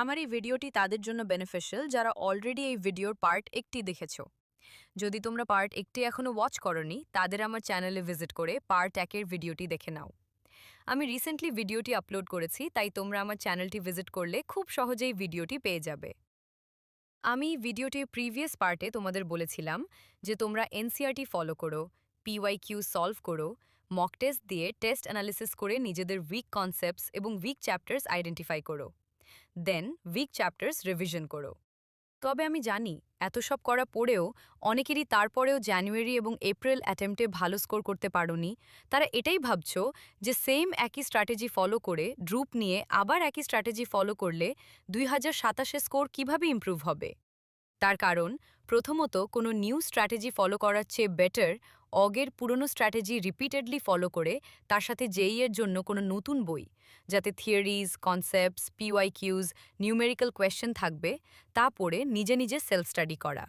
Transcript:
আমার এই ভিডিওটি তাদের জন্য বেনিফিশিয়াল যারা অলরেডি এই ভিডিওর পার্ট একটি দেখেছো। যদি তোমরা পার্ট একটি এখনো ওয়াচ করনি, তাদের আমার চ্যানেলে ভিজিট করে পার্ট একের ভিডিওটি দেখে নাও। আমি রিসেন্টলি ভিডিওটি আপলোড করেছি, তাই তোমরা আমার চ্যানেলটি ভিজিট করলে খুব সহজেই ভিডিওটি পেয়ে যাবে। আমি ভিডিওটির প্রিভিয়াস পার্টে তোমাদের বলেছিলাম যে তোমরা এনসিইআরটি ফলো করো, পিওয়াইকিউ সলভ করো, মক টেস্ট দিয়ে টেস্ট অ্যানালিসিস করে নিজেদের উইক কনসেপ্টস এবং উইক চ্যাপ্টার্স আইডেন্টিফাই করো, দেন উইক চ্যাপ্টার্স রিভিশন করো। তবে আমি জানি এত সব করা পড়েও অনেকেরই তারপরেও জানুয়ারি এবং এপ্রিল অ্যাটেম্পটে ভালো স্কোর করতে পারোনি। তারা এটাই ভাবছো যে সেম একই স্ট্র্যাটেজি ফলো করে ড্রুপ নিয়ে আবার একই স্ট্র্যাটেজি ফলো করলে 2027 স্কোর কিভাবে ইমপ্রুভ হবে। তার কারণ, প্রথমত কোনো নিউ স্ট্র্যাটেজি ফলো করার চেয়ে বেটার অগের পুরনো স্ট্র্যাটেজি রিপিটেডলি ফলো করে তার সাথে জেই এর জন্য কোনো নতুন বই, যাতে থিওরিজ, কনসেপ্টস, পিওয়াইকিউজ, নিউমেরিক্যাল কোয়েশ্চেন থাকবে, তা পড়ে নিজে নিজে সেলফ স্টাডি করা।